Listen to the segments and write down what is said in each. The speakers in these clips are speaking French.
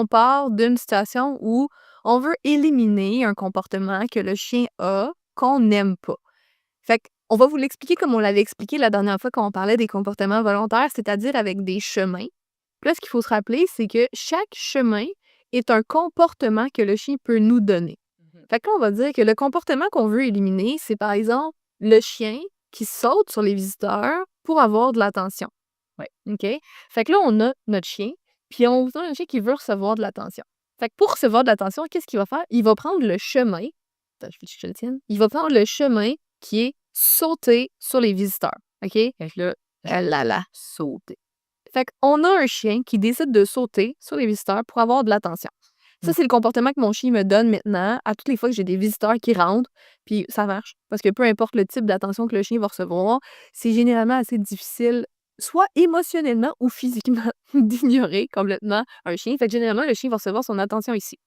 on part d'une situation où on veut éliminer un comportement que le chien a qu'on n'aime pas. Fait qu'on va vous l'expliquer comme on l'avait expliqué la dernière fois quand on parlait des comportements volontaires, c'est-à-dire avec des chemins. Puis là, ce qu'il faut se rappeler, c'est que chaque chemin est un comportement que le chien peut nous donner. Fait que là, on va dire que le comportement qu'on veut éliminer, c'est par exemple le chien qui saute sur les visiteurs pour avoir de l'attention. Ouais. OK? Fait que là, on a notre chien, puis on a un chien qui veut recevoir de l'attention. Fait que pour recevoir de l'attention, qu'est-ce qu'il va faire? Il va prendre le chemin. Attends, je le tienne. Il va prendre le chemin qui est sauter sur les visiteurs. OK? Fait que là, Ah là là, sauter. Fait qu'on a un chien qui décide de sauter sur les visiteurs pour avoir de l'attention. Ça, c'est le comportement que mon chien me donne maintenant à toutes les fois que j'ai des visiteurs qui rentrent, puis ça marche. Parce que peu importe le type d'attention que le chien va recevoir, c'est généralement assez difficile, soit émotionnellement ou physiquement, d'ignorer complètement un chien. Fait que généralement, le chien va recevoir son attention ici.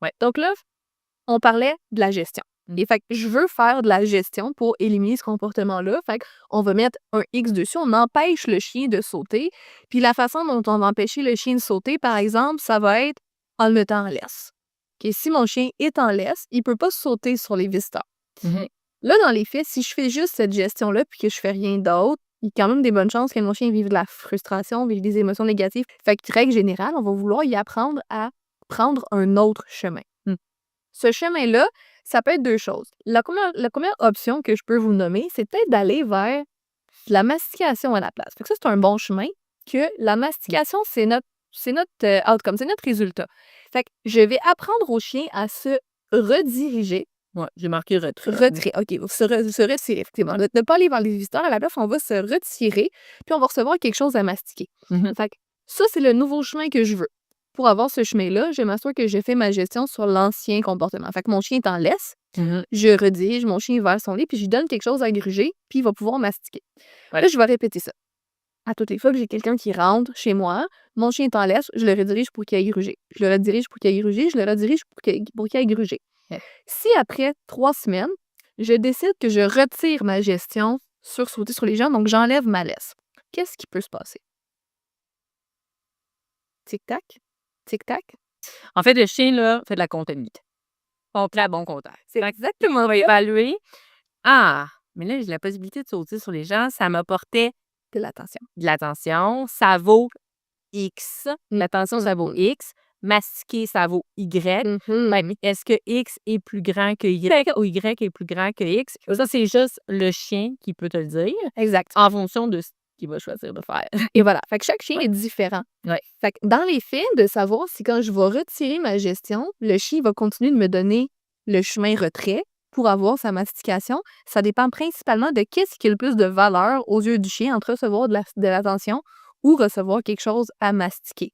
Ouais. Donc là, on parlait de la gestion. Et fait que je veux faire de la gestion pour éliminer ce comportement-là. Fait qu'on va mettre un X dessus, on empêche le chien de sauter. Puis la façon dont on va empêcher le chien de sauter, par exemple, ça va être en le mettant en laisse. OK, si mon chien est en laisse, il peut pas sauter sur les visiteurs. Là, dans les faits, si je fais juste cette gestion-là puis que je fais rien d'autre, il y a quand même des bonnes chances que mon chien vive de la frustration, vive des émotions négatives. Fait que, règle générale, on va vouloir y apprendre à prendre un autre chemin. Ce chemin-là, ça peut être deux choses. La première option que je peux vous nommer, c'est peut-être d'aller vers la mastication à la place. Fait que ça, c'est un bon chemin, que la mastication, c'est notre outcome, c'est notre résultat. Fait que je vais apprendre au chien à se rediriger. Ouais, j'ai marqué retrait. Retrait, OK. Se retirer, effectivement. Ne pas aller vers les visiteurs, à la place, on va se retirer, puis on va recevoir quelque chose à mastiquer. Fait que ça, c'est le nouveau chemin que je veux. Pour avoir ce chemin-là, je m'assure que j'ai fait ma gestion sur l'ancien comportement. Fait que mon chien est en laisse, je redirige mon chien vers son lit, puis je lui donne quelque chose à gruger, puis il va pouvoir mastiquer. Ouais. Là, je vais répéter ça. À toutes les fois que j'ai quelqu'un qui rentre chez moi, mon chien est en laisse, je le redirige pour qu'il aille gruger. Je le redirige pour qu'il aille gruger, je le redirige pour qu'il aille gruger. Ouais. Si après 3 semaines, je décide que je retire ma gestion sur sauter sur les gens, donc j'enlève ma laisse, qu'est-ce qui peut se passer? Tic-tac, tic-tac. En fait, le chien, là, fait de la comptabilité. Complet à bon compteur. C'est exactement On va ça. évaluer. Ah, mais là, j'ai la possibilité de sauter sur les gens. Ça m'apportait De l'attention. de l'attention. Ça vaut X. L'attention, ça vaut X. Mastiquer, ça vaut Y. Ben, est-ce que X est plus grand que Y ou Y est plus grand que X? Ça, c'est juste le chien qui peut te le dire. Exact. En fonction de ce qu'il va choisir de faire. Et voilà. Fait que chaque chien est différent. Ouais. Fait que dans les faits, de savoir si quand je vais retirer ma gestion, le chien va continuer de me donner le chemin retrait pour avoir sa mastication, ça dépend principalement de qu'est-ce qui a le plus de valeur aux yeux du chien entre recevoir de l'attention ou recevoir quelque chose à mastiquer.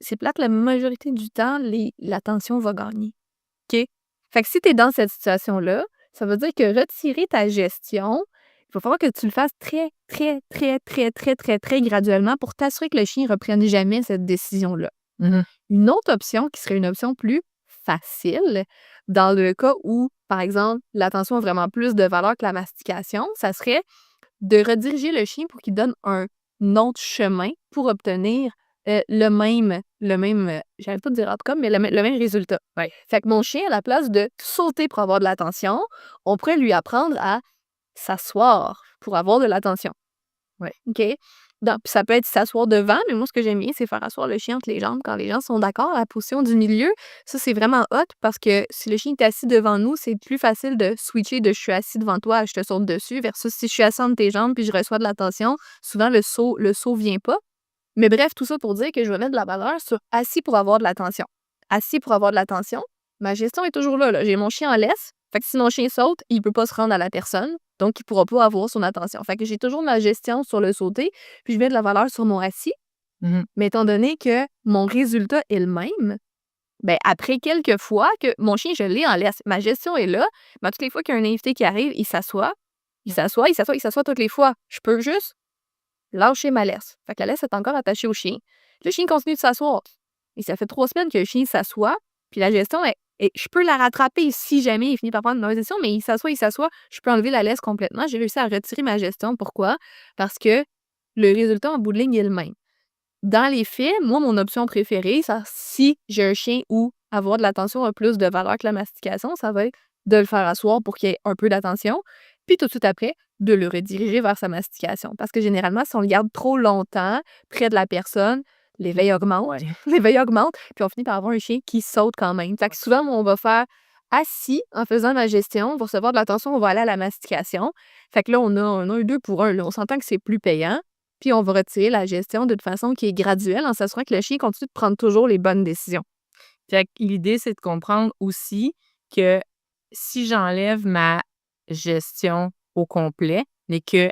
C'est plate, la majorité du temps, l'attention va gagner. OK? Fait que si tu es dans cette situation-là, ça veut dire que retirer ta gestion, il va falloir que tu le fasses très, très, très, très, très, très, très graduellement pour t'assurer que le chien ne reprenne jamais cette décision-là. Une autre option qui serait une option plus facile, dans le cas où, par exemple, l'attention a vraiment plus de valeur que la mastication, ça serait de rediriger le chien pour qu'il donne un autre chemin pour obtenir le même j'arrive pas à dire outcome, mais le même résultat. Ouais. Fait que mon chien, à la place de sauter pour avoir de l'attention, on pourrait lui apprendre à s'asseoir pour avoir de l'attention. Ouais. OK? Donc, ça peut être s'asseoir devant, mais moi, ce que j'aime bien, c'est faire asseoir le chien entre les jambes quand les gens sont d'accord à la position du milieu. Ça, c'est vraiment hot parce que si le chien est assis devant nous, c'est plus facile de switcher de « je suis assis devant toi » à « je te saute dessus » versus si je suis assis entre tes jambes puis je reçois de l'attention, souvent le saut vient pas. Mais bref, tout ça pour dire que je vais mettre de la valeur sur assis pour avoir de l'attention. Assis pour avoir de l'attention, ma gestion est toujours là. J'ai mon chien en laisse. Fait que si mon chien saute, il peut pas se rendre à la personne. Donc, il pourra pas avoir son attention. Fait que j'ai toujours ma gestion sur le sauter, puis je mets de la valeur sur mon assis. Mais étant donné que mon résultat est le même, ben après quelques fois que mon chien, je l'ai en laisse, ma gestion est là, mais toutes les fois qu'il y a un invité qui arrive, il s'assoit toutes les fois. Je peux juste lâcher ma laisse. Fait que la laisse est encore attachée au chien. Le chien continue de s'asseoir. Et ça fait 3 semaines que le chien s'assoit, puis la gestion est... Et je peux la rattraper si jamais il finit par prendre une mauvaise décision, mais il s'assoit, je peux enlever la laisse complètement. J'ai réussi à retirer ma gestion. Pourquoi? Parce que le résultat en bout de ligne est le même. dans les faits, moi, mon option préférée, si j'ai un chien où avoir de l'attention a plus de valeur que la mastication, ça va être de le faire asseoir pour qu'il y ait un peu d'attention, puis tout de suite après, de le rediriger vers sa mastication. Parce que généralement, si on le garde trop longtemps près de la personne, l'éveil augmente, Ouais. l'éveil augmente, puis on finit par avoir un chien qui saute quand même. Fait que souvent, on va faire assis en faisant la gestion, pour recevoir de l'attention, on va aller à la mastication. Fait que là, on a un 2 pour 1. Là. On s'entend que c'est plus payant. Puis on va retirer la gestion d'une façon qui est graduelle en s'assurant que le chien continue de prendre toujours les bonnes décisions. Fait que l'idée, c'est de comprendre aussi que si j'enlève ma gestion au complet, mais que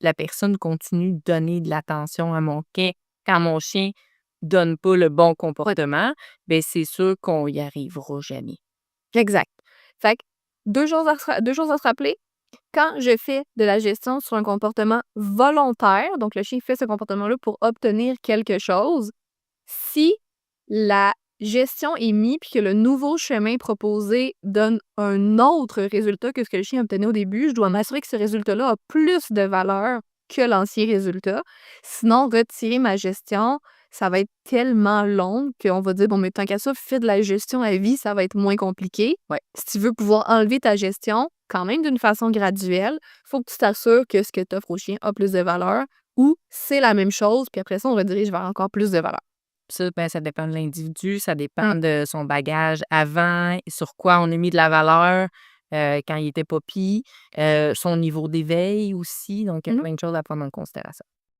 la personne continue de donner de l'attention à mon chien quand mon chien donne pas le bon comportement, bien, c'est sûr qu'on y arrivera jamais. Exact. Fait que 2 choses à se rappeler. Quand je fais de la gestion sur un comportement volontaire, donc le chien fait ce comportement-là pour obtenir quelque chose, si la gestion est mise puis que le nouveau chemin proposé donne un autre résultat que ce que le chien obtenait au début, je dois m'assurer que ce résultat-là a plus de valeur que l'ancien résultat. Sinon, retirer ma gestion, ça va être tellement long qu'on va dire, bon, mais tant qu'à ça, fais de la gestion à vie, ça va être moins compliqué. Ouais. Si tu veux pouvoir enlever ta gestion, quand même d'une façon graduelle, il faut que tu t'assures que ce que tu offres au chien a plus de valeur ou c'est la même chose, puis après ça, on redirige vers encore plus de valeur. Ça, ben, ça dépend de l'individu, ça dépend de son bagage avant, sur quoi on a mis de la valeur quand il était puppy, son niveau d'éveil aussi. Donc, il y a plein de choses à prendre en considération.